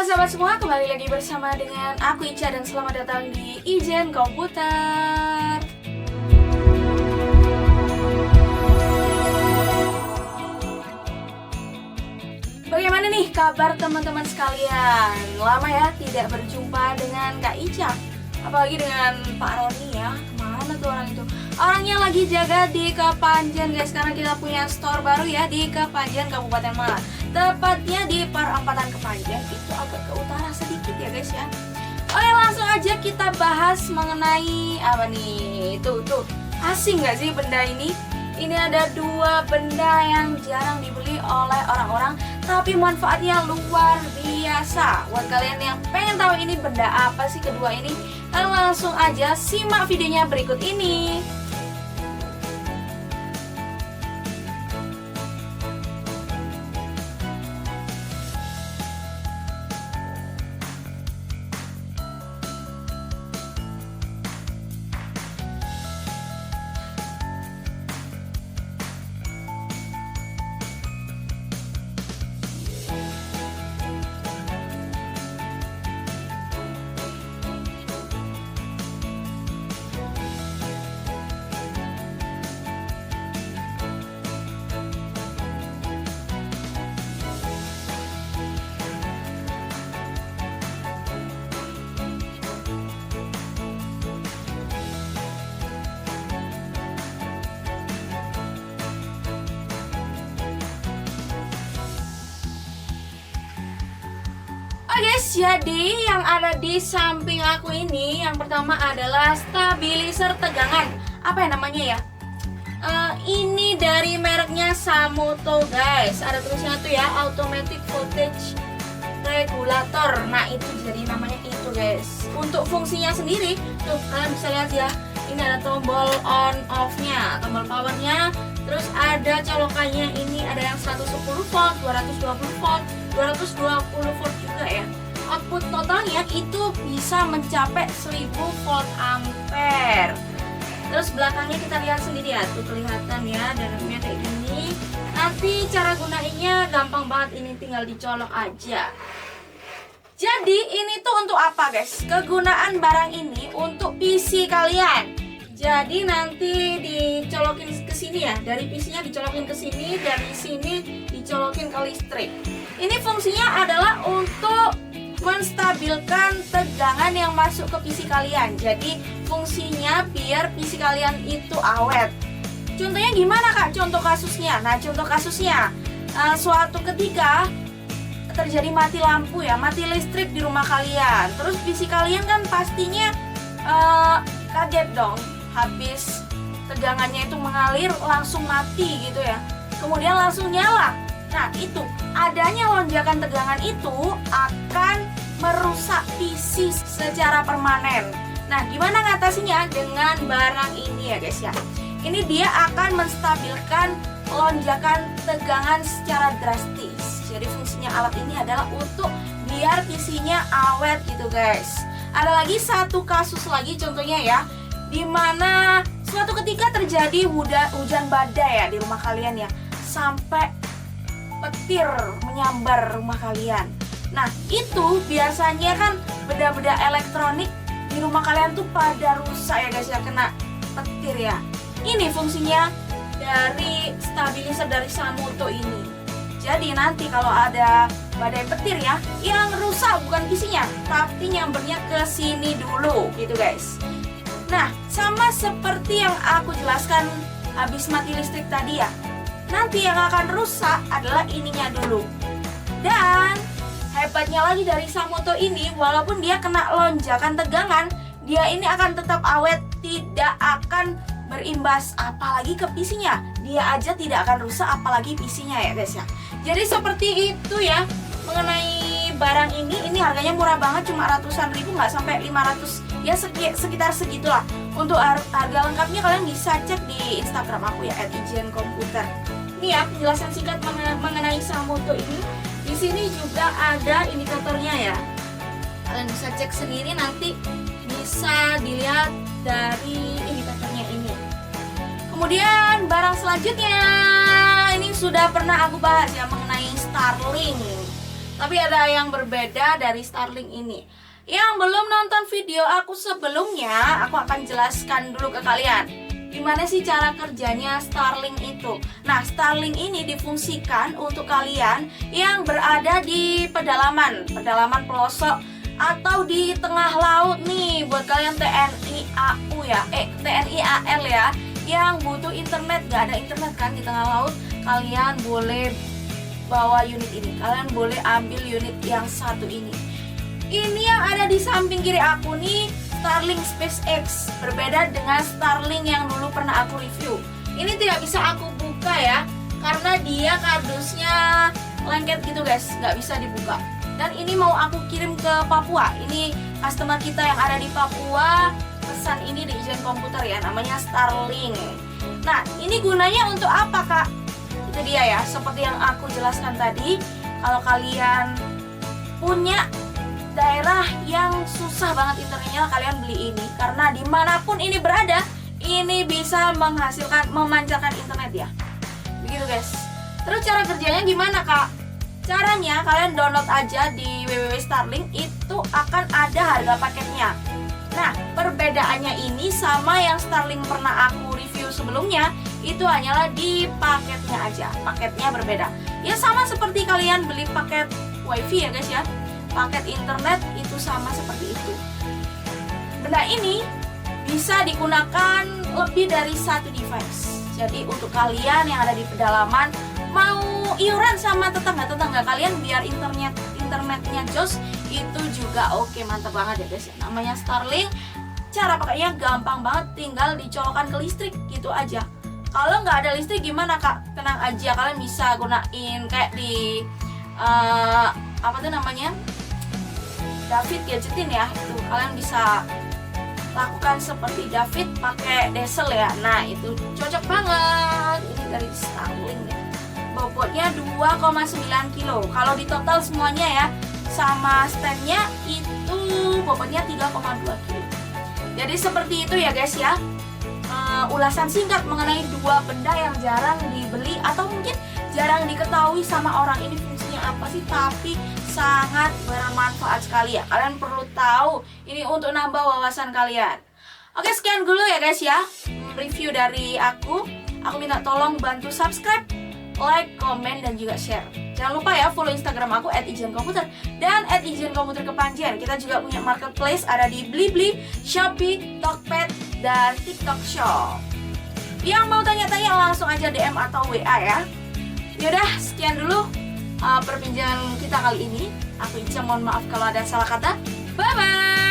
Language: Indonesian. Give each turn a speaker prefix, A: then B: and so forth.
A: sahabat semua, kembali lagi bersama dengan aku Ica dan selamat datang di Ijen Komputer. Bagaimana nih kabar teman-teman sekalian? Lama ya tidak berjumpa dengan Kak Ica, apalagi dengan Pak Roni ya. Kemana tuh orang itu? Orangnya lagi jaga di Kepanjen guys, karena kita punya store baru ya di Kepanjen Kabupaten Malang. Tepatnya di Perempatan Kepanjen, itu agak ke utara sedikit ya guys ya. Oke, langsung aja kita bahas mengenai apa nih? Tuh, asing gak sih benda ini? Ini ada dua benda yang jarang dibeli oleh orang-orang, tapi manfaatnya luar biasa. Buat kalian yang pengen tahu ini benda apa sih kedua ini, langsung aja simak videonya berikut ini. Oke guys, jadi yang ada di samping aku ini, yang pertama adalah stabilizer tegangan. Apa ya namanya ya? Ini dari mereknya Samoto guys. Ada tulisannya tuh ya, Automatic Voltage Regulator. Nah itu jadi namanya itu guys. Untuk fungsinya sendiri, tuh kalian bisa lihat ya. Ini ada tombol on off-nya, tombol powernya. Terus ada colokannya, ini ada yang 110 volt, 220 volt, 220 volt juga ya. Output totalnya itu bisa mencapai 1000 volt ampere. Terus belakangnya kita lihat sendiri ya, tuh kelihatan ya dalamnya kayak gini. Nanti cara gunainnya gampang banget, ini tinggal dicolok aja. Jadi ini tuh untuk apa guys? Kegunaan barang ini untuk PC kalian. Jadi nanti dicolokin ke sini ya, dari PC-nya dicolokin ke sini, dari sini dicolokin ke listrik. Ini fungsinya adalah untuk menstabilkan tegangan yang masuk ke PC kalian. Jadi fungsinya biar PC kalian itu awet. Contohnya gimana Kak? Contoh kasusnya. Nah, contoh kasusnya suatu ketika terjadi mati lampu ya, mati listrik di rumah kalian. Terus PC kalian kan pastinya kaget dong. Habis tegangannya itu mengalir langsung mati gitu ya. Kemudian langsung nyala. Nah itu adanya lonjakan tegangan itu akan merusak PC secara permanen. Nah gimana ngatasinya? Dengan barang ini ya guys ya. Ini dia akan menstabilkan lonjakan tegangan secara drastis. Jadi fungsinya alat ini adalah untuk biar PC-nya awet gitu guys. Ada lagi satu kasus lagi contohnya ya, dimana suatu ketika terjadi hujan badai ya di rumah kalian ya, sampai petir menyambar rumah kalian. Nah itu biasanya kan benda-benda elektronik di rumah kalian tuh pada rusak ya guys ya, kena petir ya. Ini fungsinya dari stabilizer dari Samoto ini. Jadi nanti kalau ada badai petir ya, yang rusak bukan PC-nya, tapi nyambernya ke sini dulu gitu guys. Nah, sama seperti yang aku jelaskan habis mati listrik tadi ya. Nanti yang akan rusak adalah ininya dulu. Dan hebatnya lagi dari Samoto ini, walaupun dia kena lonjakan tegangan, dia ini akan tetap awet, tidak akan berimbas apalagi ke PC-nya. Dia aja tidak akan rusak apalagi PC-nya ya guys ya. Jadi seperti itu ya mengenai barang ini harganya murah banget, cuma ratusan ribu, nggak sampai 500 ya, sekitar segitulah. Untuk harga lengkapnya kalian bisa cek di Instagram aku ya @ijenkomputer. Ini ya penjelasan singkat mengenai Samoto ini. Di sini juga ada indikatornya ya. Kalian bisa cek sendiri, nanti bisa dilihat dari indikatornya ini. Kemudian barang selanjutnya ini sudah pernah aku bahas ya mengenai Starlink. Tapi ada yang berbeda dari Starlink ini. Yang belum nonton video aku sebelumnya, aku akan jelaskan dulu ke kalian gimana sih cara kerjanya Starlink itu. Nah, Starlink ini difungsikan untuk kalian yang berada di pedalaman pelosok atau di tengah laut nih, buat kalian TNI AU ya, TNI AL ya, yang butuh internet, gak ada internet kan di tengah laut, kalian boleh bawa unit ini, kalian boleh ambil unit yang satu ini. Ini yang ada di samping kiri aku nih, Starlink SpaceX. Berbeda dengan Starlink yang dulu pernah aku review. Ini tidak bisa aku buka ya, karena dia kardusnya lengket gitu guys, nggak bisa dibuka. Dan ini mau aku kirim ke Papua. Ini customer kita yang ada di Papua pesan ini di Ijen Komputer ya, namanya Starlink. Nah, ini gunanya untuk apa kak? Itu dia ya, seperti yang aku jelaskan tadi. Kalau kalian punya daerah yang susah banget internetnya, kalian beli ini, karena dimanapun ini berada, ini bisa memancarkan internet ya. Begitu guys. Terus cara kerjanya gimana kak? Caranya kalian download aja di www.starlink, itu akan ada harga paketnya. Nah, perbedaannya ini sama yang Starlink pernah aku review sebelumnya, itu hanyalah di paketnya aja. Paketnya berbeda. Ya sama seperti kalian beli paket wifi ya guys ya. Paket internet itu sama seperti itu. Benda ini bisa digunakan lebih dari satu device. Jadi untuk kalian yang ada di pedalaman, mau iuran sama tetangga kalian biar internetnya jos, itu juga oke, mantap banget ya guys. Namanya Starlink, cara pakainya gampang banget, tinggal dicolokkan ke listrik gitu aja. Kalau nggak ada listrik gimana kak? Tenang aja, kalian bisa gunain kayak di apa tuh namanya, David Gadgetin ya, itu kalian bisa lakukan seperti David pakai diesel ya. Nah itu cocok banget. Ini dari Starlink ya. Bobotnya 2,9 kilo. Kalau di total semuanya ya sama standnya itu bobotnya 3,2 kilo. Jadi seperti itu ya guys ya. Ulasan singkat mengenai dua benda yang jarang dibeli atau mungkin jarang diketahui sama orang, ini fungsinya apa sih, tapi sangat bermanfaat sekali ya. Kalian perlu tahu ini untuk nambah wawasan kalian. Oke, sekian dulu ya guys ya review dari aku. Aku minta tolong bantu subscribe, like, komen, dan juga share. Jangan lupa ya follow Instagram aku @ijenkomputer dan @ijenkomputer kepanjen. Kita juga punya marketplace, ada di Blibli, Shopee, Tokped, dan TikTok Shop. Yang mau tanya-tanya langsung aja DM atau WA ya. Yaudah, sekian dulu perbincangan kita kali ini. Aku Ica, mohon maaf kalau ada salah kata. Bye bye.